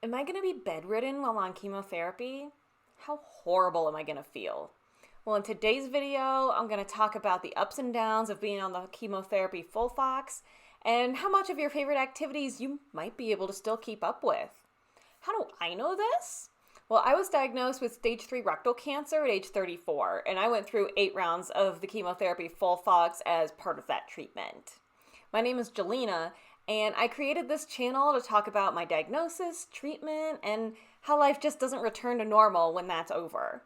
Am I going to be bedridden while on chemotherapy? How horrible am I going to feel? Well, in today's video, I'm going to talk about the ups and downs of being on the chemotherapy FOLFOX and how much of your favorite activities you might be able to still keep up with. How do I know this? Well, I was diagnosed with stage 3 rectal cancer at age 34, and I went through 8 rounds of the chemotherapy FOLFOX as part of that treatment. My name is Jelena, and I created this channel to talk about my diagnosis, treatment, and how life just doesn't return to normal when that's over.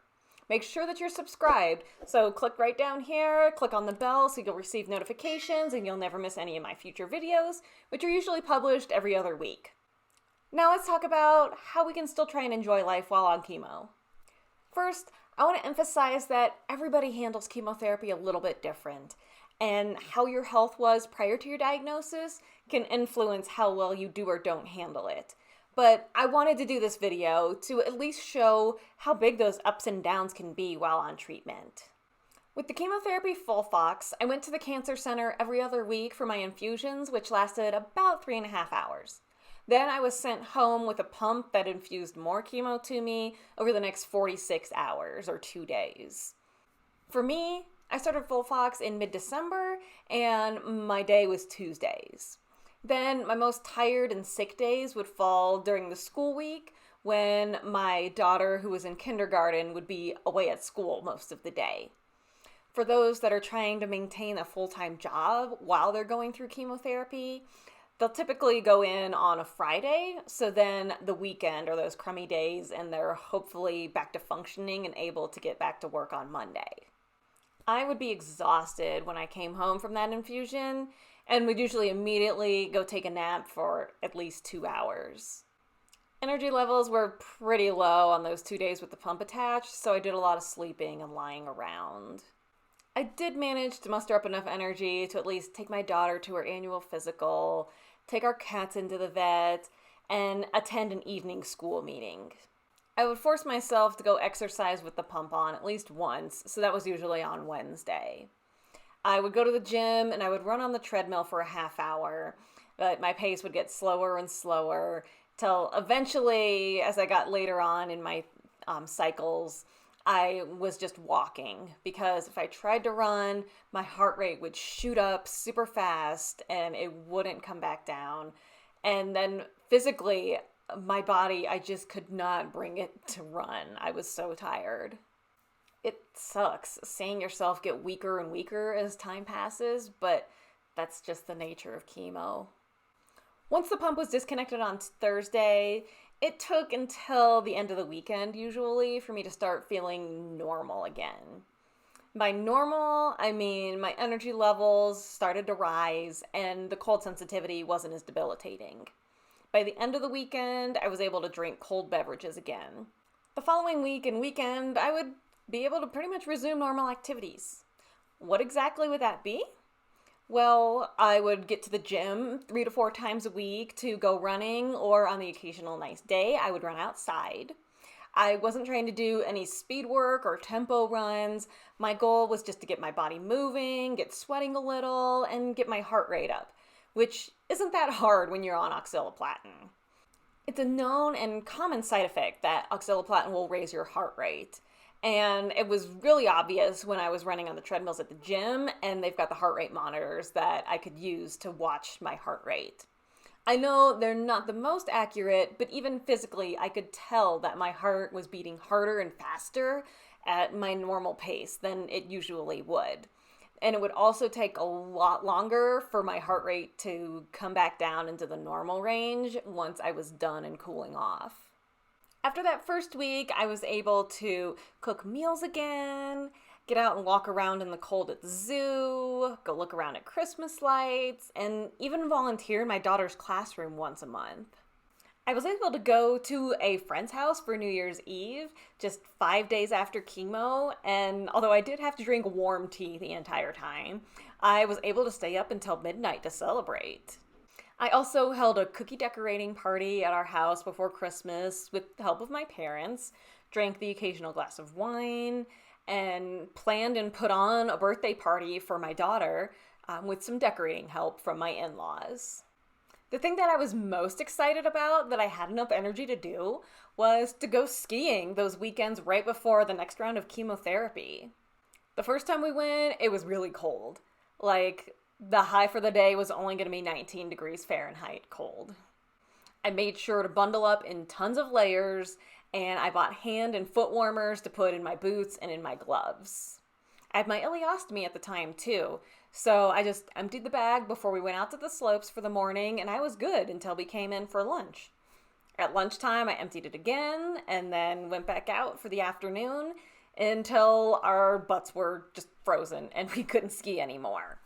Make sure that you're subscribed, so click right down here, click on the bell so you'll receive notifications and you'll never miss any of my future videos, which are usually published every other week. Now let's talk about how we can still try and enjoy life while on chemo. First, I want to emphasize that everybody handles chemotherapy a little bit different, and how your health was prior to your diagnosis can influence how well you do or don't handle it. But I wanted to do this video to at least show how big those ups and downs can be while on treatment. With the chemotherapy FOLFOX, I went to the cancer center every other week for my infusions, which lasted about 3.5 hours. Then I was sent home with a pump that infused more chemo to me over the next 46 hours or 2 days. For me, I started FOLFOX in mid-December and my day was Tuesdays. Then my most tired and sick days would fall during the school week when my daughter, who was in kindergarten, would be away at school most of the day. For those that are trying to maintain a full-time job while they're going through chemotherapy, they'll typically go in on a Friday, so then the weekend are those crummy days and they're hopefully back to functioning and able to get back to work on Monday. I would be exhausted when I came home from that infusion and would usually immediately go take a nap for at least 2 hours. Energy levels were pretty low on those 2 days with the pump attached, so I did a lot of sleeping and lying around. I did manage to muster up enough energy to at least take my daughter to her annual physical, take our cats into the vet, and attend an evening school meeting. I would force myself to go exercise with the pump on at least once, so that was usually on Wednesday. I would go to the gym and I would run on the treadmill for a half hour, but my pace would get slower and slower till eventually, as I got later on in my cycles, I was just walking, because if I tried to run, my heart rate would shoot up super fast and it wouldn't come back down. And then physically, my body, I just could not bring it to run. I was so tired. It sucks seeing yourself get weaker and weaker as time passes, but that's just the nature of chemo. Once the pump was disconnected on Thursday, it took until the end of the weekend usually for me to start feeling normal again. By normal, I mean my energy levels started to rise and the cold sensitivity wasn't as debilitating. By the end of the weekend, I was able to drink cold beverages again. The following week and weekend, I would be able to pretty much resume normal activities. What exactly would that be? Well, I would get to the gym 3 to 4 times a week to go running, or on the occasional nice day, I would run outside. I wasn't trying to do any speed work or tempo runs. My goal was just to get my body moving, get sweating a little, and get my heart rate up, which isn't that hard when you're on oxaliplatin. It's a known and common side effect that oxaliplatin will raise your heart rate. And it was really obvious when I was running on the treadmills at the gym, and they've got the heart rate monitors that I could use to watch my heart rate. I know they're not the most accurate, but even physically, I could tell that my heart was beating harder and faster at my normal pace than it usually would. And it would also take a lot longer for my heart rate to come back down into the normal range once I was done and cooling off. After that first week, I was able to cook meals again, get out and walk around in the cold at the zoo, go look around at Christmas lights, and even volunteer in my daughter's classroom once a month. I was able to go to a friend's house for New Year's Eve just 5 days after chemo, and although I did have to drink warm tea the entire time, I was able to stay up until midnight to celebrate. I also held a cookie decorating party at our house before Christmas with the help of my parents, drank the occasional glass of wine, and planned and put on a birthday party for my daughter with some decorating help from my in-laws. The thing that I was most excited about that I had enough energy to do was to go skiing those weekends right before the next round of chemotherapy. The first time we went, it was really cold. Like, the high for the day was only going to be 19 degrees Fahrenheit cold. I made sure to bundle up in tons of layers, and I bought hand and foot warmers to put in my boots and in my gloves. I had my ileostomy at the time too, so I just emptied the bag before we went out to the slopes for the morning, and I was good until we came in for lunch. At lunchtime, I emptied it again, and then went back out for the afternoon until our butts were just frozen and we couldn't ski anymore.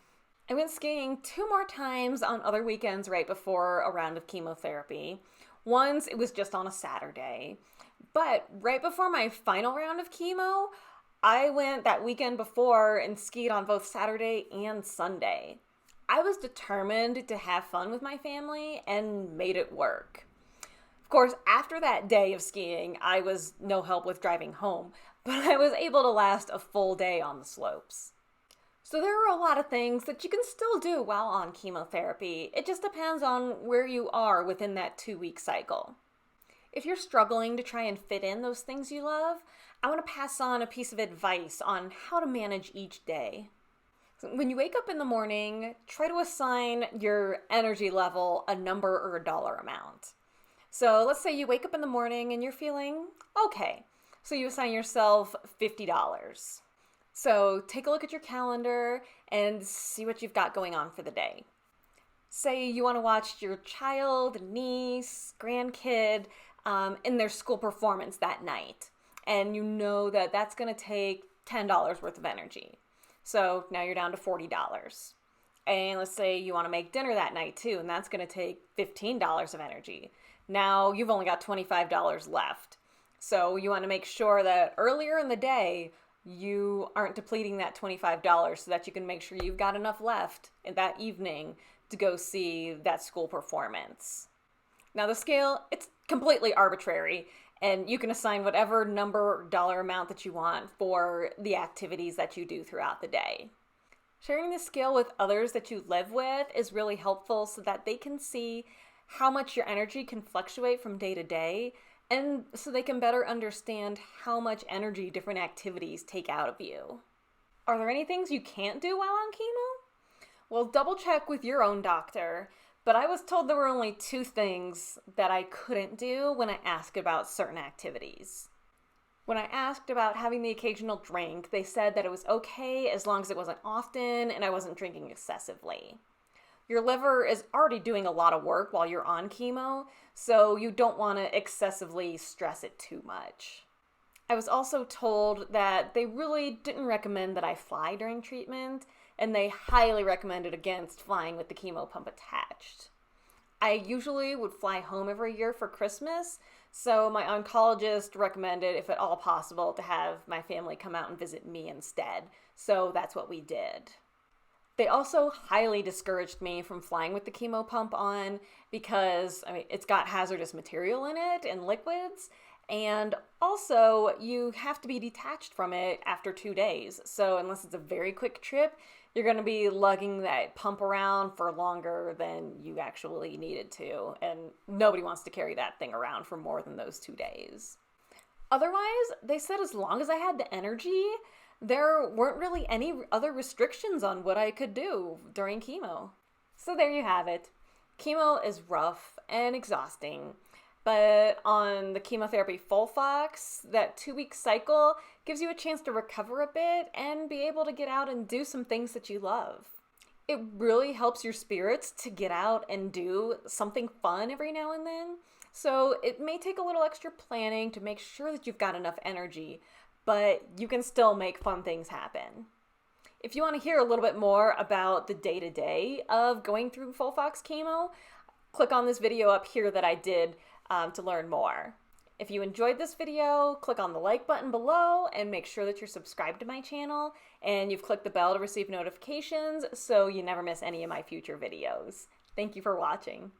I went skiing 2 more times on other weekends right before a round of chemotherapy. Once it was just on a Saturday. But right before my final round of chemo, I went that weekend before and skied on both Saturday and Sunday. I was determined to have fun with my family and made it work. Of course, after that day of skiing, I was no help with driving home, but I was able to last a full day on the slopes. So there are a lot of things that you can still do while on chemotherapy. It just depends on where you are within that 2-week cycle. If you're struggling to try and fit in those things you love, I want to pass on a piece of advice on how to manage each day. So when you wake up in the morning, try to assign your energy level a number or a dollar amount. So let's say you wake up in the morning and you're feeling okay. So you assign yourself $50. So take a look at your calendar and see what you've got going on for the day. Say you want to watch your child, niece, grandkid in their school performance that night. And you know that that's going to take $10 worth of energy. So now you're down to $40. And let's say you want to make dinner that night too, and that's going to take $15 of energy. Now you've only got $25 left. So you want to make sure that earlier in the day, you aren't depleting that $25 so that you can make sure you've got enough left in that evening to go see that school performance. Now the scale, it's completely arbitrary, and you can assign whatever number or dollar amount that you want for the activities that you do throughout the day. Sharing the scale with others that you live with is really helpful so that they can see how much your energy can fluctuate from day to day, and so they can better understand how much energy different activities take out of you. Are there any things you can't do while on chemo? Well, double check with your own doctor, but I was told there were only 2 things that I couldn't do when I asked about certain activities. When I asked about having the occasional drink, they said that it was okay as long as it wasn't often and I wasn't drinking excessively. Your liver is already doing a lot of work while you're on chemo, so you don't want to excessively stress it too much. I was also told that they really didn't recommend that I fly during treatment, and they highly recommended against flying with the chemo pump attached. I usually would fly home every year for Christmas, so my oncologist recommended, if at all possible, to have my family come out and visit me instead, so that's what we did. They also highly discouraged me from flying with the chemo pump on because it's got hazardous material in it and liquids, and also you have to be detached from it after 2 days. So unless it's a very quick trip, you're going to be lugging that pump around for longer than you actually needed to, and nobody wants to carry that thing around for more than those 2 days. Otherwise, they said as long as I had the energy, there weren't really any other restrictions on what I could do during chemo. So there you have it. Chemo is rough and exhausting, but on the chemotherapy FOLFOX, that 2-week cycle gives you a chance to recover a bit and be able to get out and do some things that you love. It really helps your spirits to get out and do something fun every now and then. So it may take a little extra planning to make sure that you've got enough energy, but you can still make fun things happen. If you want to hear a little bit more about the day-to-day of going through FOLFOX chemo, click on this video up here that I did to learn more. If you enjoyed this video, click on the like button below and make sure that you're subscribed to my channel and you've clicked the bell to receive notifications so you never miss any of my future videos. Thank you for watching.